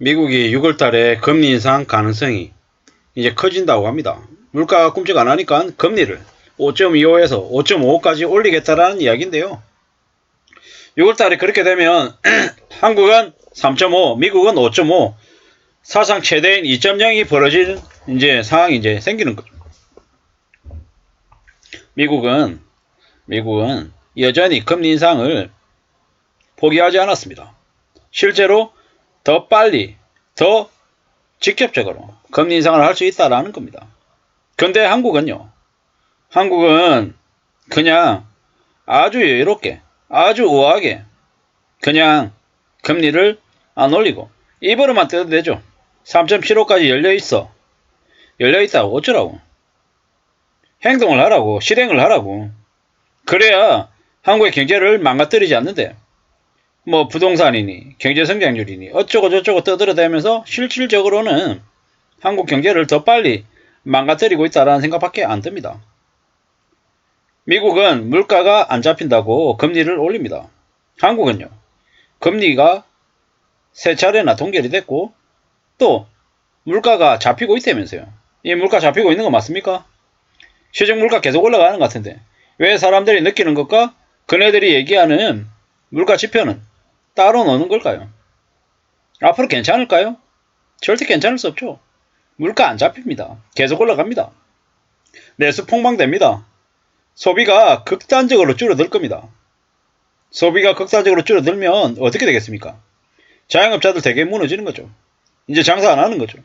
미국이 6월 달에 금리 인상 가능성이 이제 커진다고 합니다. 물가가 꿈쩍 안 하니까 금리를 5.25에서 5.55까지 올리겠다라는 이야기인데요. 6월 달에 그렇게 되면 한국은 3.5, 미국은 5.5, 사상 최대인 2.0이 벌어지는 이제 상황이 이제 생기는 거죠. 미국은 여전히 금리 인상을 포기하지 않았습니다. 실제로 더 빨리, 더 직접적으로 금리 인상을 할 수 있다라는 겁니다. 근데 한국은요, 한국은 그냥 아주 여유롭게, 아주 우아하게 그냥 금리를 안 올리고 입으로만 떼도 되죠. 3.75까지 열려있어. 열려있다고 어쩌라고. 행동을 하라고, 실행을 하라고. 그래야 한국의 경제를 망가뜨리지 않는데, 뭐 부동산이니 경제성장률이니 어쩌고 저쩌고 떠들어대면서 실질적으로는 한국 경제를 더 빨리 망가뜨리고 있다라는 생각밖에 안 듭니다. 미국은 물가가 안 잡힌다고 금리를 올립니다. 한국은요, 금리가 세 차례나 동결이 됐고 또 물가가 잡히고 있다면서요. 이 물가 잡히고 있는 거 맞습니까? 시중 물가 계속 올라가는 것 같은데 왜 사람들이 느끼는 것과 그네들이 얘기하는 물가 지표는 따로 노는 걸까요? 앞으로 괜찮을까요? 절대 괜찮을 수 없죠. 물가 안 잡힙니다. 계속 올라갑니다. 내수 폭망됩니다. 소비가 극단적으로 줄어들 겁니다. 소비가 극단적으로 줄어들면 어떻게 되겠습니까? 자영업자들 대개 무너지는 거죠. 이제 장사 안 하는 거죠.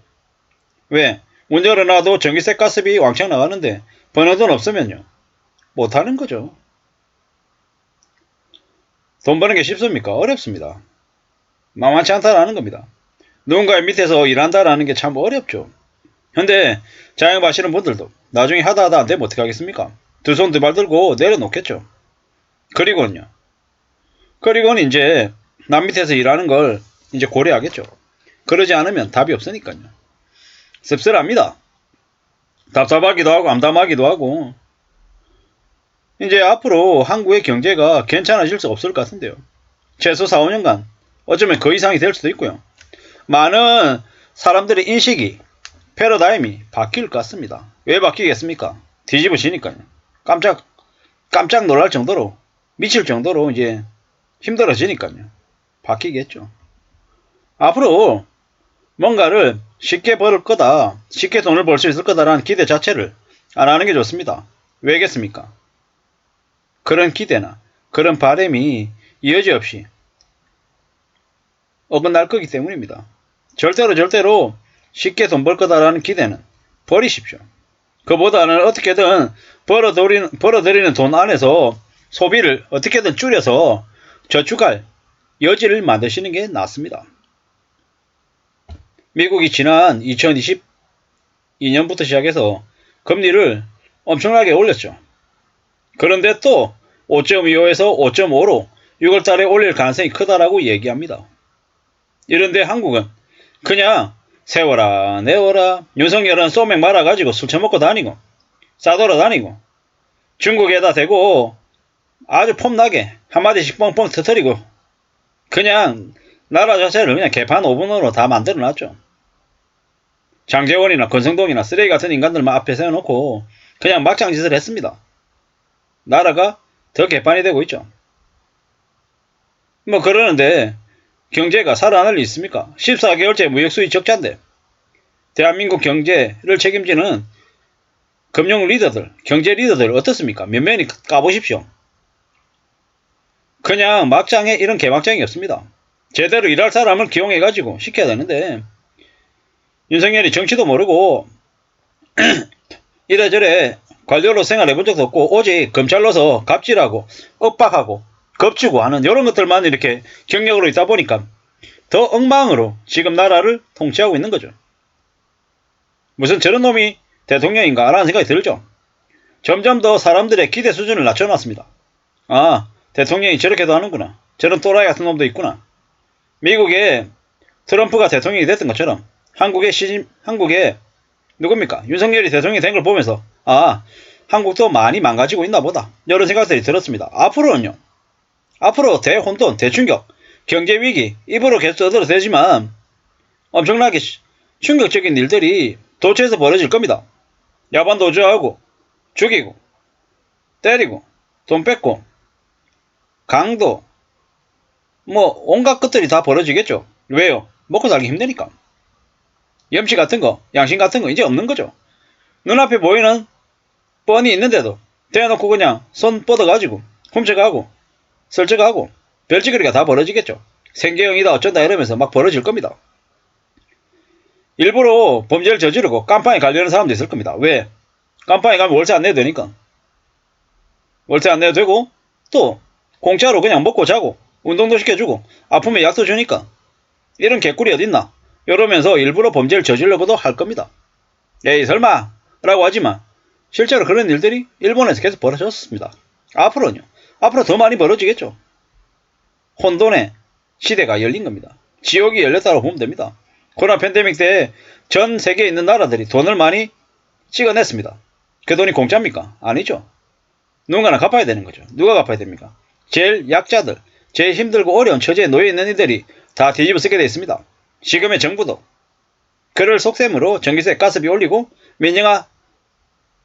왜? 문 열어놔도 전기세 가스비 왕창 나가는데 버는 돈 없으면요, 못 하는 거죠. 돈 버는 게 쉽습니까? 어렵습니다. 만만치 않다라는 겁니다. 누군가의 밑에서 일한다라는 게 참 어렵죠. 근데 자영업 하시는 분들도 나중에 하다 안 되면 어떻게 하겠습니까? 두 손 두 발 들고 내려놓겠죠. 그리고는 이제 남 밑에서 일하는 걸 이제 고려하겠죠. 그러지 않으면 답이 없으니까요. 씁쓸합니다. 답답하기도 하고 암담하기도 하고. 이제 앞으로 한국의 경제가 괜찮아질 수 없을 것 같은데요. 최소 4, 5년간 어쩌면 그 이상이 될 수도 있고요. 많은 사람들의 인식이, 패러다임이 바뀔 것 같습니다. 왜 바뀌겠습니까? 뒤집어지니까요. 깜짝 놀랄 정도로, 미칠 정도로 이제 힘들어지니까요. 바뀌겠죠. 앞으로 뭔가를 쉽게 벌을 거다, 쉽게 돈을 벌 수 있을 거다라는 기대 자체를 안 하는 게 좋습니다. 왜겠습니까? 그런 기대나 그런 바람이 여지없이 어긋날 거기 때문입니다. 절대로 쉽게 돈 벌 거다라는 기대는 버리십시오. 그보다는 어떻게든 벌어들이는 돈 안에서 소비를 어떻게든 줄여서 저축할 여지를 만드시는 게 낫습니다. 미국이 지난 2022년부터 시작해서 금리를 엄청나게 올렸죠. 그런데 또 5.25에서 5.5로 6월 달에 올릴 가능성이 크다라고 얘기합니다. 이런데 한국은 그냥 세워라 내워라, 윤석열은 소맥 말아가지고 술 처먹고 다니고 싸돌아다니고 중국에다 대고 아주 폼나게 한마디씩 뻥뻥 터뜨리고 그냥 나라 자체를 그냥 개판 5분으로 다 만들어놨죠. 장제원이나 권성동이나 쓰레기 같은 인간들만 앞에 세워놓고 그냥 막장짓을 했습니다. 나라가 더 개판이 되고 있죠. 뭐 그러는데 경제가 살아날 리 있습니까? 14개월째 무역수입 적자인데 대한민국 경제를 책임지는 금융 리더들, 경제 리더들 어떻습니까? 면면히 까보십시오. 그냥 막장에 이런 개막장이 없습니다. 제대로 일할 사람을 기용해가지고 시켜야 되는데 윤석열이 정치도 모르고 이래저래 관료로 생활해본 적도 없고 오직 검찰로서 갑질하고 엇박하고 겁주고 하는 이런 것들만 이렇게 경력으로 있다 보니까 더 엉망으로 지금 나라를 통치하고 있는 거죠. 무슨 저런 놈이 대통령인가 라는 생각이 들죠. 점점 더 사람들의 기대 수준을 낮춰놨습니다. 아, 대통령이 저렇게도 하는구나. 저런 또라이 같은 놈도 있구나. 미국에 트럼프가 대통령이 됐던 것처럼 한국에 누굽니까? 윤석열이 대통령이 된 걸 보면서 아, 한국도 많이 망가지고 있나 보다. 이런 생각들이 들었습니다. 앞으로 대혼돈, 대충격, 경제위기 입으로 계속 떠들어대지만 엄청나게 충격적인 일들이 도처에서 벌어질 겁니다. 야반 도주하고 죽이고 때리고 돈 뺏고 강도 뭐 온갖 것들이 다 벌어지겠죠. 왜요? 먹고 살기 힘드니까. 염치 같은 거, 양심 같은 거 이제 없는 거죠. 눈앞에 보이는 뻔히 있는데도 대놓고 그냥 손 뻗어가지고 훔쳐가고 설쳐가고 별짓거리가 다 벌어지겠죠. 생계형이다 어쩐다 이러면서 막 벌어질 겁니다. 일부러 범죄를 저지르고 깜빵에 가려는 사람도 있을 겁니다. 왜? 깜빵에 가면 월세 안 내도 되니까. 월세 안 내도 되고 또 공짜로 그냥 먹고 자고 운동도 시켜주고 아프면 약도 주니까 이런 개꿀이 어딨나 이러면서 일부러 범죄를 저지르고도 할 겁니다. 에이 설마 라고 하지만 실제로 그런 일들이 일본에서 계속 벌어졌습니다. 앞으로는요. 앞으로 더 많이 벌어지겠죠. 혼돈의 시대가 열린 겁니다. 지옥이 열렸다고 보면 됩니다. 코로나 팬데믹 때 전 세계에 있는 나라들이 돈을 많이 찍어냈습니다. 그 돈이 공짜입니까? 아니죠. 누군가는 갚아야 되는 거죠. 누가 갚아야 됩니까? 제일 약자들, 제일 힘들고 어려운 처지에 놓여 있는 이들이 다 뒤집어 쓰게 되어 있습니다. 지금의 정부도 그를 속셈으로 전기세, 가스비 올리고 민영화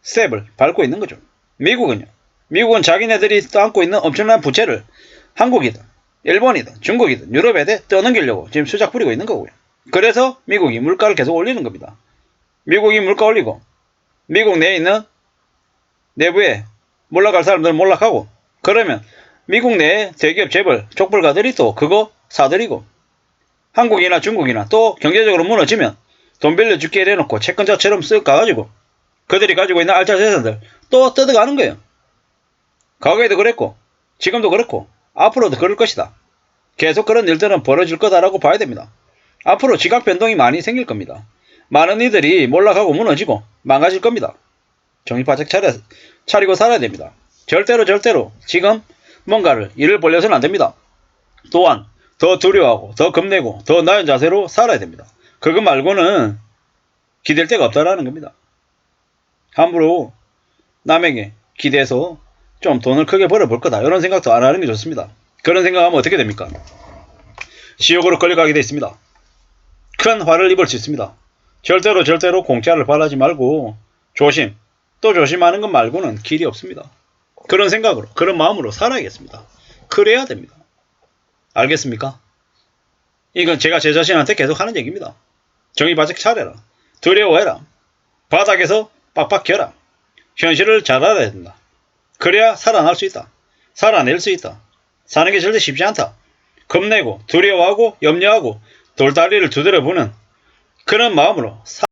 스텝을 밟고 있는 거죠. 미국은요. 미국은 자기네들이 떠안고 있는 엄청난 부채를 한국이든 일본이든 중국이든 유럽에 떠넘기려고 지금 수작 부리고 있는 거고요. 그래서 미국이 물가를 계속 올리는 겁니다. 미국이 물가 올리고 미국 내에 있는 내부에 몰락할 사람들은 몰락하고 그러면 미국 내에 대기업 재벌 족벌가들이 또 그거 사들이고 한국이나 중국이나 또 경제적으로 무너지면 돈 빌려줄게 이래놓고 채권자처럼 쓱 가가지고 그들이 가지고 있는 알짜 재산들 또 뜯어가는 거예요. 과거에도 그랬고 지금도 그렇고 앞으로도 그럴 것이다. 계속 그런 일들은 벌어질 거다라고 봐야 됩니다. 앞으로 지각 변동이 많이 생길 겁니다. 많은 이들이 몰락하고 무너지고 망가질 겁니다. 정신 바짝 차리고 살아야 됩니다. 절대로 지금 뭔가를 일을 벌려서는 안 됩니다. 또한 더 두려워하고 더 겁내고 더 나은 자세로 살아야 됩니다. 그거 말고는 기댈 데가 없다라는 겁니다. 함부로 남에게 기대서 좀 돈을 크게 벌어볼 거다 이런 생각도 안 하는 게 좋습니다. 그런 생각하면 어떻게 됩니까? 지옥으로 끌려가게 돼 있습니다. 큰 화를 입을 수 있습니다. 절대로 공짜를 바라지 말고 조심, 또 조심하는 것 말고는 길이 없습니다. 그런 생각으로, 그런 마음으로 살아야겠습니다. 그래야 됩니다. 알겠습니까? 이건 제가 제 자신한테 계속 하는 얘기입니다. 정신 바짝 차려라. 두려워해라. 바닥에서 빡빡 켜라. 현실을 잘 알아야 된다. 그래야 살아날 수 있다. 살아낼 수 있다. 사는 게 절대 쉽지 않다. 겁내고 두려워하고 염려하고 돌다리를 두드려보는 그런 마음으로